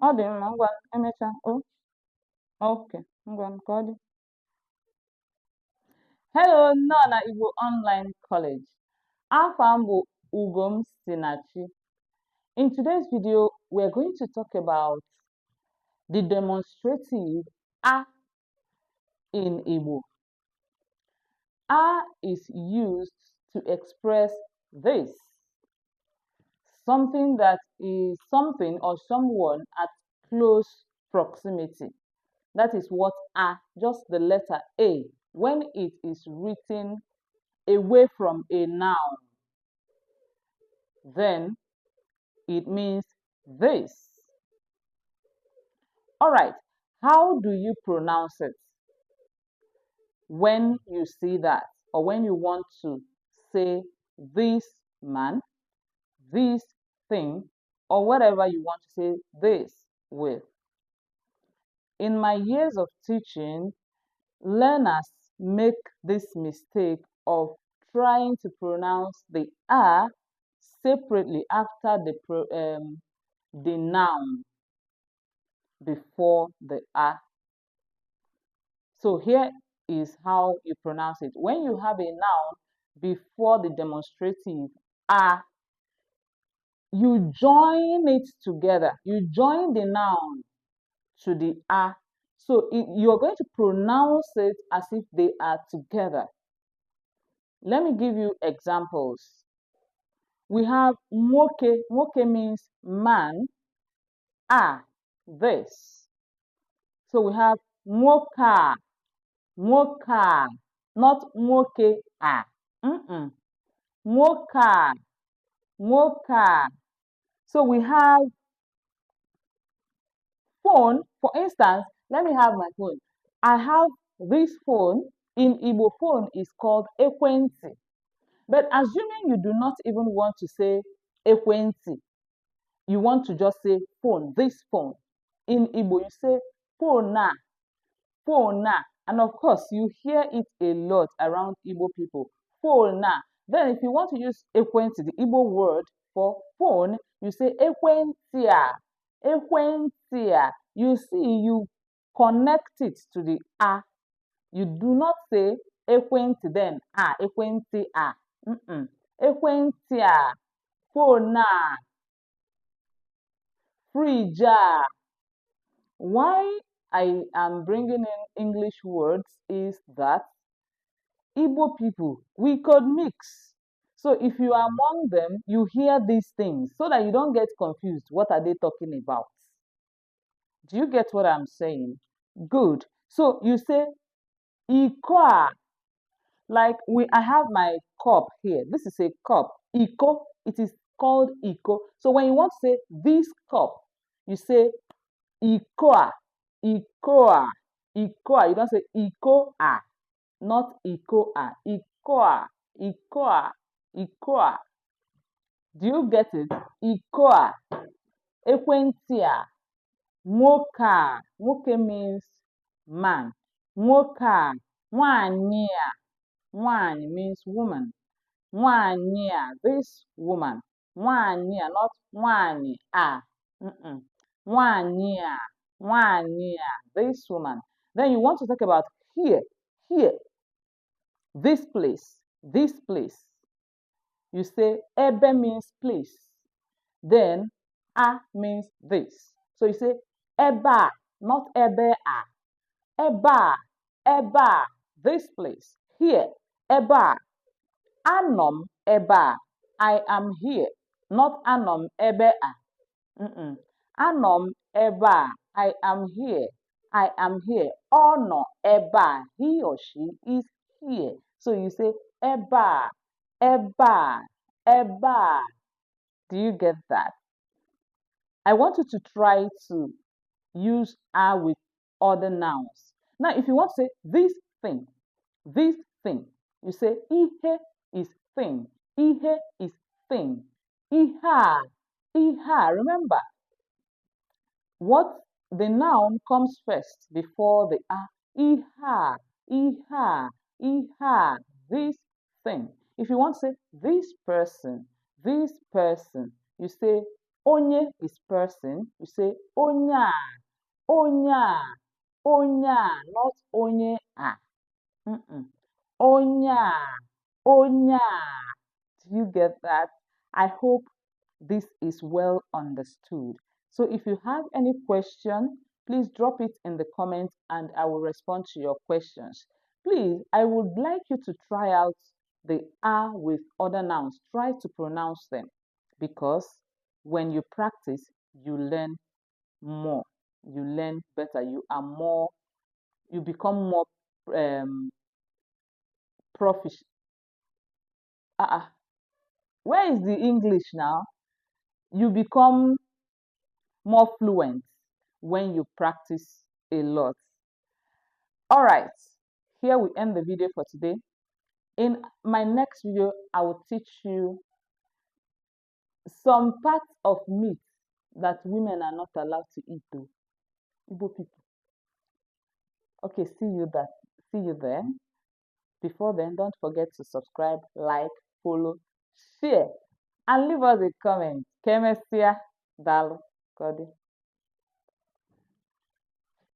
ọ dị mma ngwa emechaa okay ngwa ka ọ dị. Hello nnọọ na Igbo Online College. Afọ m bụ Ugom Sinachi. In today's video, we're going to talk about the demonstrative a in Igbo. A is used to express this, something that is something or someone at close proximity. That is what a, just the letter A, when it is written away from a noun, then it means this. All right, how do you pronounce it when you see that, or when you want to say this man, this thing, or whatever you want to say this with? In my years of teaching, learners make this mistake of trying to pronounce the a separately after the noun before the a. So here is how you pronounce it. When you have a noun before the demonstrative a, you join it together. You join the noun to the a. So you are going to pronounce it as if they are together. Let me give you examples. We have moke. Moke means man. This. So we have moka. Moka. Not moke a. Moka. Moka. So we have phone. For instance, let me have my phone. I have this phone. In Igbo, phone is called ekwenti. But assuming you do not even want to say ekwenti, you want to just say phone, this phone. In Igbo, you say phone na, phone na. And of course, you hear it a lot around Igbo people, phone na. Then if you want to use ekwenti, the Igbo word for phone, you say ekwentia, ekwentia. You see, you connect it to the a. You do not say ekwenti then a, ekwenti a. Ekwenti a, phone na, fridge a. Why I am bringing in English words is that Igbo people, we could mix. So if you are among them, you hear these things so that you don't get confused. What are they talking about? Do you get what I'm saying? Good. So you say Ikoa. Like I have my cup here. This is a cup. Iko. It is called Iko. So when you want to say this cup, you say Ikoa. Ikoa. Ikoa. You don't say Ikoa. Not Ikoa. Ikoa. Ikoa. Ikoa. Do you get it? Ikoa. Ekwentia. Moka. Moke means man. Moka. Nwanyia. Nwany means woman. Nwanyia, this woman. Nwanyia, not nwany, Nwanyia, nwanyia, this woman. Then you want to talk about here, here, this place, this place. You say ebe means place. Then a means this. So you say eba, not ebe a. Eba, eba, this place, here. Eba, anom eba, I am here, not anom ebe a. Anom eba, I am here, I am here. Ono eba, he or she is here. So you say eba, eba, eba. Do you get that? I want you to try to use a with other nouns. Now, if you want to say this thing, you say ihe is thing, ihe is thing, iha, iha. Remember, what the noun comes first before the a. Iha, iha, iha, this thing. If you want to say this person, you say Onye is person. You say onya, onya, onya, not onye a. Onya, onya. Do you get that? I hope this is well understood. So if you have any question, please drop it in the comments and I will respond to your questions. Please, I would like you to try out the R with other nouns. Try to pronounce them because when you practice, you learn more. You learn better. You become more proficient. Where is the English now? You become more fluent when you practice a lot. All right, here we end the video for today. In my next video, I will teach you some parts of meat that women are not allowed to eat though. Igbo people. Okay, see you there. Before then, don't forget to subscribe, like, follow, share, and leave us a comment. Kemesia Dalo Kodi.